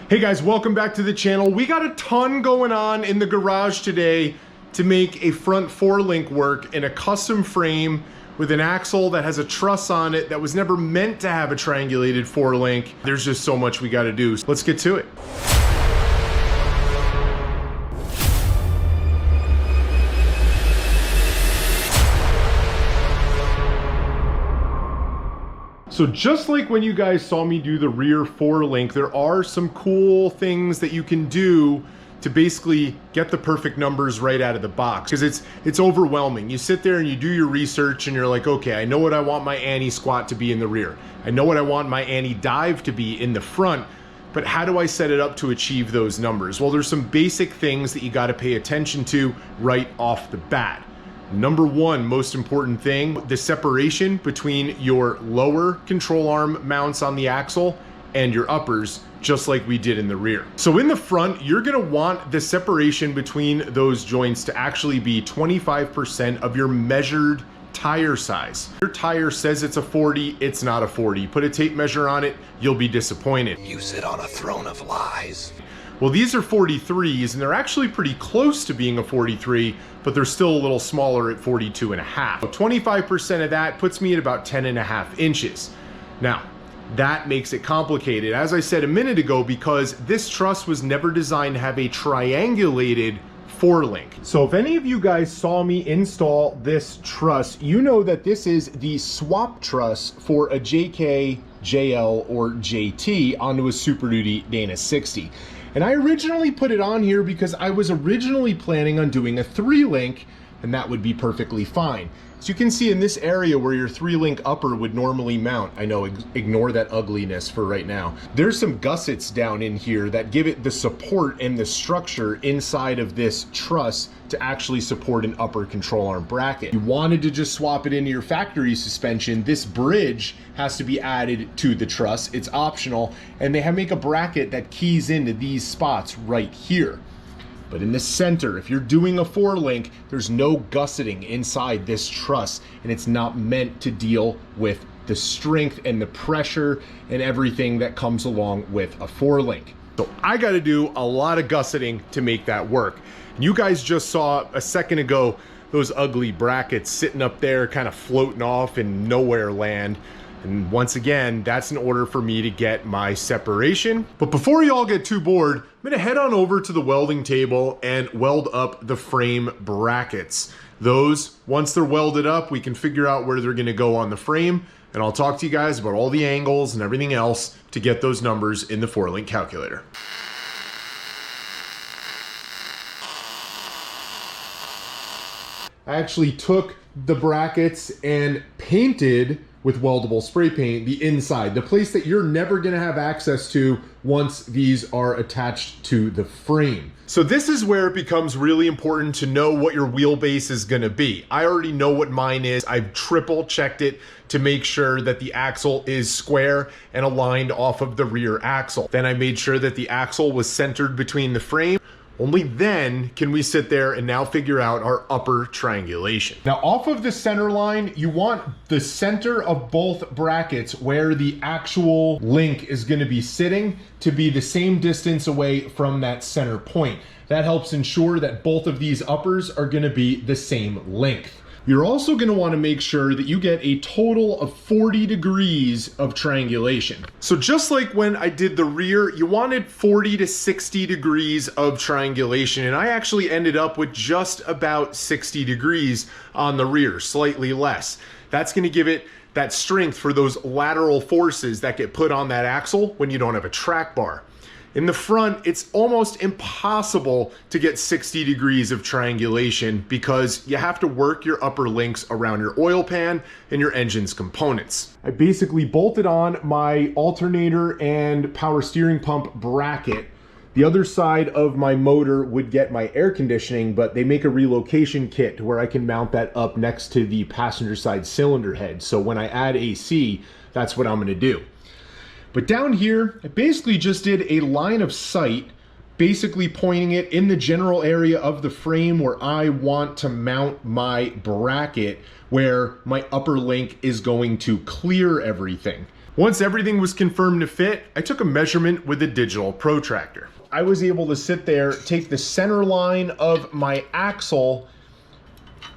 Hey guys, welcome back to the channel. We got a ton going on in the garage today to make a front four-link work in a custom frame with an axle that has a truss on it that was never meant to have a triangulated four-link. There's just so much we got to do. So let's get to it. So just like when you guys saw me do the rear four-link, there are some cool things that you can do to basically get the perfect numbers right out of the box, because it's overwhelming. You sit there and you do your research and you're like, okay, I know what I want my anti-squat to be in the rear. I know what I want my anti-dive to be in the front, but how do I set it up to achieve those numbers? Well, there's some basic things that you got to pay attention to right off the bat. Number one, most important thing, the separation between your lower control arm mounts on the axle and your uppers, just like we did in the rear. So in the front, you're gonna want the separation between those joints to actually be 25% of your measured tire size. Your tire says it's a 40, it's not a 40. Put a tape measure on it, you'll be disappointed. You sit on a throne of lies. Well, these are 43s, and they're actually pretty close to being a 43, but they're still a little smaller at 42 and a half. 25% of that puts me at about 10 and a half inches. Now, that makes it complicated, as I said a minute ago, because this truss was never designed to have a triangulated four-link. So if any of you guys saw me install this truss, you know that this is the swap truss for a JK, JL, or JT onto a Super Duty Dana 60. And I originally put it on here because I was originally planning on doing a three-link, and that would be perfectly fine. So you can see in this area where your three-link upper would normally mount, I know, ignore that ugliness for right now. There's some gussets down in here that give it the support and the structure inside of this truss to actually support an upper control arm bracket. You wanted to just swap it into your factory suspension, this bridge has to be added to the truss. It's optional, and they make a bracket that keys into these spots right here. But in the center, if you're doing a four-link, there's no gusseting inside this truss, and it's not meant to deal with the strength and the pressure and everything that comes along with a four-link. So I got to do a lot of gusseting to make that work. You guys just saw a second ago those ugly brackets sitting up there kind of floating off in nowhere land. And once again, that's in order for me to get my separation. But before you all get too bored, I'm gonna head on over to the welding table and weld up the frame brackets. Those, once they're welded up, we can figure out where they're gonna go on the frame, and I'll talk to you guys about all the angles and everything else to get those numbers in the four-link calculator. I actually took the brackets and painted with weldable spray paint the inside, the place that you're never gonna have access to once these are attached to the frame. So this is where it becomes really important to know what your wheelbase is gonna be. I already know what mine is. I've triple checked it to make sure that the axle is square and aligned off of the rear axle. Then I made sure that the axle was centered between the frame. Only then can we sit there and now figure out our upper triangulation. Now off of the center line, you want the center of both brackets where the actual link is gonna be sitting to be the same distance away from that center point. That helps ensure that both of these uppers are gonna be the same length. You're also going to want to make sure that you get a total of 40 degrees of triangulation. So just like when I did the rear, you wanted 40 to 60 degrees of triangulation, and I actually ended up with just about 60 degrees on the rear, slightly less. That's going to give it that strength for those lateral forces that get put on that axle when you don't have a track bar. In the front, it's almost impossible to get 60 degrees of triangulation because you have to work your upper links around your oil pan and your engine's components. I basically bolted on my alternator and power steering pump bracket. The other side of my motor would get my air conditioning, but they make a relocation kit where I can mount that up next to the passenger side cylinder head. So when I add AC, that's what I'm gonna do. But down here, I basically just did a line of sight, basically pointing it in the general area of the frame where I want to mount my bracket, where my upper link is going to clear everything. Once everything was confirmed to fit, I took a measurement with a digital protractor. I was able to sit there, take the center line of my axle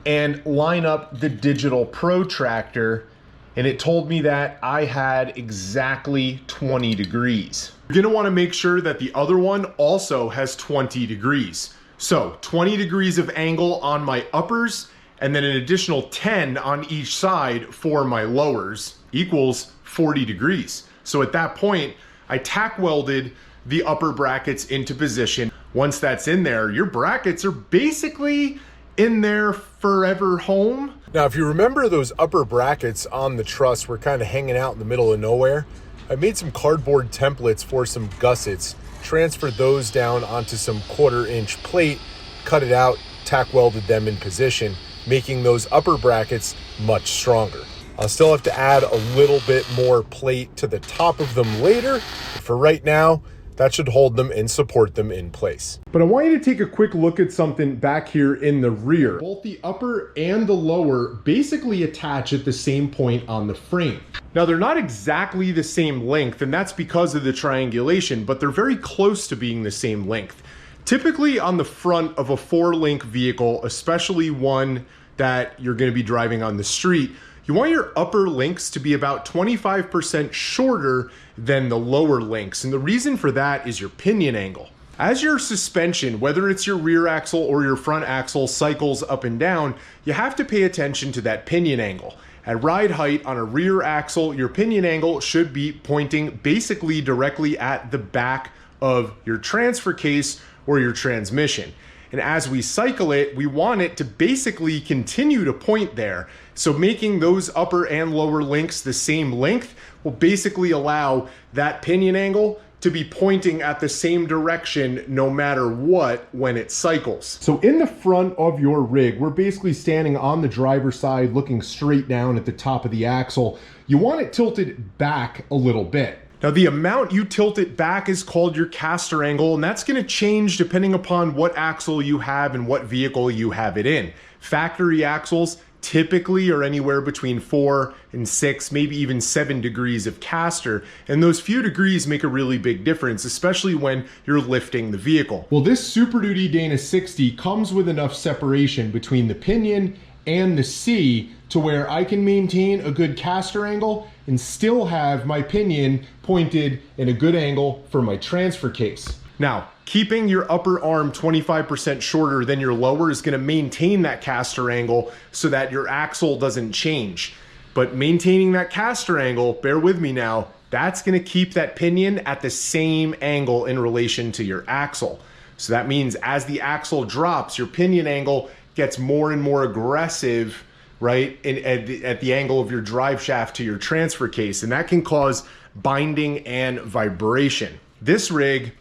and line up the digital protractor, and it told me that I had exactly 20 degrees. You're gonna wanna make sure that the other one also has 20 degrees. So 20 degrees of angle on my uppers, and then an additional 10 on each side for my lowers equals 40 degrees. So at that point, I tack welded the upper brackets into position. Once that's in there, your brackets are basically in their forever home. Now, if you remember, those upper brackets on the truss were kind of hanging out in the middle of nowhere. I made some cardboard templates for some gussets, transferred those down onto some 1/4-inch plate, cut it out, tack welded them in position, making those upper brackets much stronger. I'll still have to add a little bit more plate to the top of them later, but for right now, that should hold them and support them in place. But I want you to take a quick look at something back here in the rear. Both the upper and the lower basically attach at the same point on the frame. Now, they're not exactly the same length, and that's because of the triangulation, but they're very close to being the same length. Typically on the front of a 4-link vehicle, especially one that you're going to be driving on the street, you want your upper links to be about 25% shorter than the lower links. And the reason for that is your pinion angle. As your suspension, whether it's your rear axle or your front axle, cycles up and down, you have to pay attention to that pinion angle. At ride height on a rear axle, your pinion angle should be pointing basically directly at the back of your transfer case or your transmission. And as we cycle it, we want it to basically continue to point there. So making those upper and lower links the same length will basically allow that pinion angle to be pointing at the same direction no matter what when it cycles. So in the front of your rig, we're basically standing on the driver's side looking straight down at the top of the axle. You want it tilted back a little bit. Now, the amount you tilt it back is called your caster angle, and that's gonna change depending upon what axle you have and what vehicle you have it in. Factory axles typically are anywhere between 4 and 6, maybe even 7 degrees of caster, and those few degrees make a really big difference, especially when you're lifting the vehicle. Well, this Super Duty Dana 60 comes with enough separation between the pinion and the C to where I can maintain a good caster angle and still have my pinion pointed in a good angle for my transfer case. Now, keeping your upper arm 25% shorter than your lower is gonna maintain that caster angle so that your axle doesn't change. But maintaining that caster angle, bear with me now, that's gonna keep that pinion at the same angle in relation to your axle. So that means as the axle drops, your pinion angle gets more and more aggressive, right, at the angle of your drive shaft to your transfer case, and that can cause binding and vibration. This rig,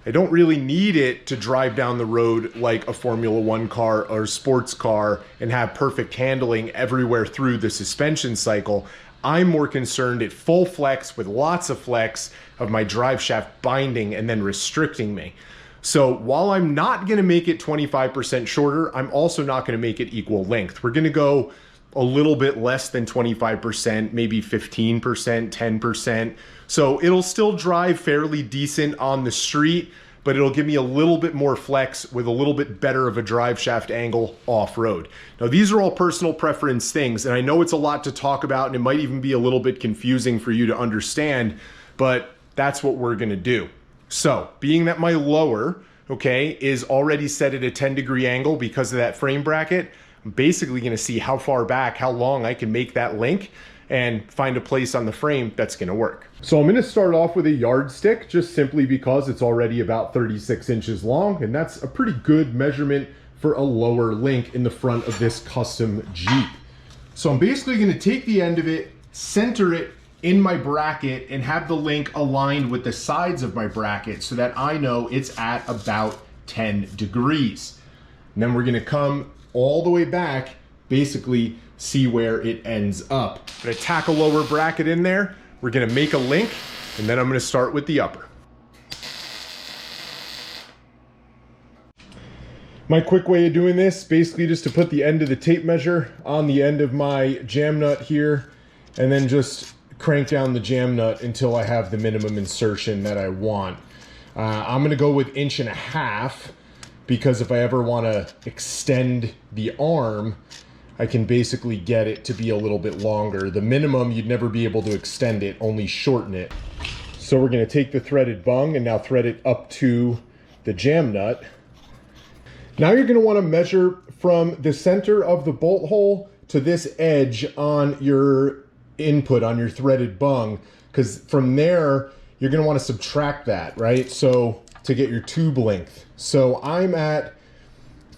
I don't really need it to drive down the road like a Formula One car or a sports car and have perfect handling everywhere through the suspension cycle. I'm more concerned at full flex with lots of flex of my drive shaft binding and then restricting me. So while I'm not gonna make it 25% shorter, I'm also not gonna make it equal length. We're gonna go a little bit less than 25%, maybe 15%, 10%. So it'll still drive fairly decent on the street, but it'll give me a little bit more flex with a little bit better of a drive shaft angle off-road. Now, these are all personal preference things, and I know it's a lot to talk about, and it might even be a little bit confusing for you to understand, but that's what we're gonna do. So, being that my lower, okay, is already set at a 10-degree angle because of that frame bracket, I'm basically gonna see how far back, how long I can make that link and find a place on the frame that's gonna work. So I'm gonna start off with a yardstick just simply because it's already about 36 inches long, and that's a pretty good measurement for a lower link in the front of this custom Jeep. So I'm basically gonna take the end of it, center it in my bracket, and have the link aligned with the sides of my bracket so that I know it's at about 10 degrees. And then we're gonna come all the way back, basically see where it ends up. I'm gonna tack a lower bracket in there, we're gonna make a link, and then I'm gonna start with the upper. My quick way of doing this, basically just to put the end of the tape measure on the end of my jam nut here, and then just crank down the jam nut until I have the minimum insertion that I want. I'm gonna go with 1.5 inches because if I ever wanna extend the arm, I can basically get it to be a little bit longer. The minimum, you'd never be able to extend it, only shorten it. So we're gonna take the threaded bung and now thread it up to the jam nut. Now you're gonna wanna measure from the center of the bolt hole to this edge on your input, on your threaded bung, because from there, you're gonna wanna subtract that, right? So to get your tube length. So I'm at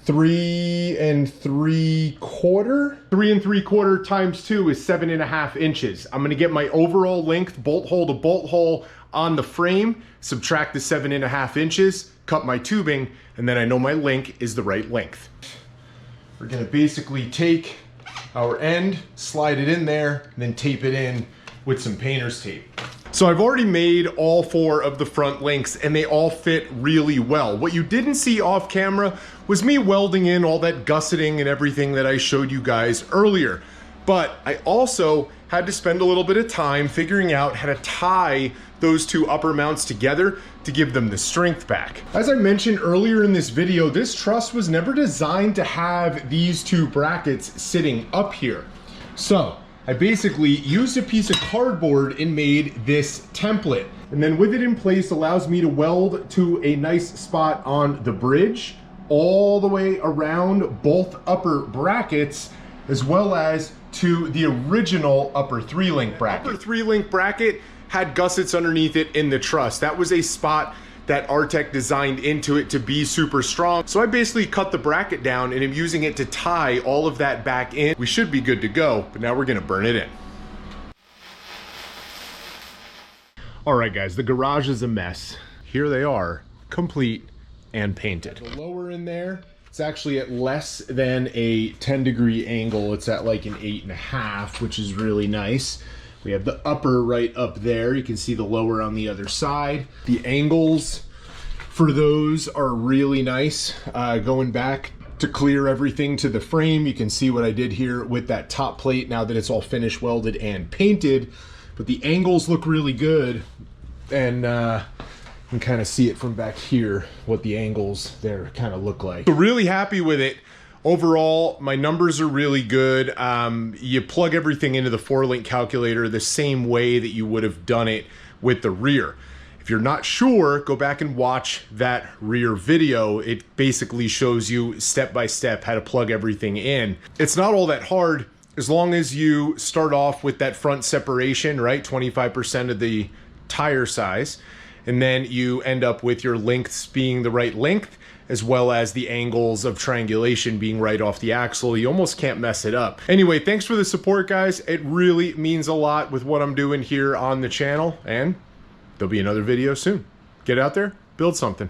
3 3/4. 3 3/4 times 2 is 7.5 inches. I'm gonna get my overall length, bolt hole to bolt hole on the frame, subtract the 7.5 inches, cut my tubing, and then I know my link is the right length. We're gonna basically take our end, slide it in there, and then tape it in with some painter's tape. So I've already made all 4 of the front links and they all fit really well. What you didn't see off camera was me welding in all that gusseting and everything that I showed you guys earlier. But I also had to spend a little bit of time figuring out how to tie those 2 upper mounts together to give them the strength back. As I mentioned earlier in this video, this truss was never designed to have these 2 brackets sitting up here. So I basically used a piece of cardboard and made this template. And then with it in place allows me to weld to a nice spot on the bridge, all the way around both upper brackets, as well as to the original upper 3-link bracket. Upper 3-link bracket had gussets underneath it in the truss. That was a spot that Artec designed into it to be super strong. So I basically cut the bracket down and I'm using it to tie all of that back in. We should be good to go, but now we're gonna burn it in. All right, guys, the garage is a mess. Here they are, complete and painted. The lower in there, it's actually at less than a 10-degree angle. It's at like an 8.5, which is really nice. We have the upper right up there. You can see the lower on the other side. The angles for those are really nice. Going back to clear everything to the frame, you can see what I did here with that top plate now that it's all finished, welded, and painted. But the angles look really good. And you can kind of see it from back here, what the angles there kind of look like. So really happy with it. Overall, my numbers are really good. You plug everything into the 4-link calculator the same way that you would have done it with the rear. If you're not sure, go back and watch that rear video. It basically shows you step by step how to plug everything in. It's not all that hard as long as you start off with that front separation, right? 25% of the tire size. And then you end up with your lengths being the right length, as well as the angles of triangulation being right off the axle. You almost can't mess it up. Anyway, thanks for the support, guys. It really means a lot with what I'm doing here on the channel, and there'll be another video soon. Get out there, build something.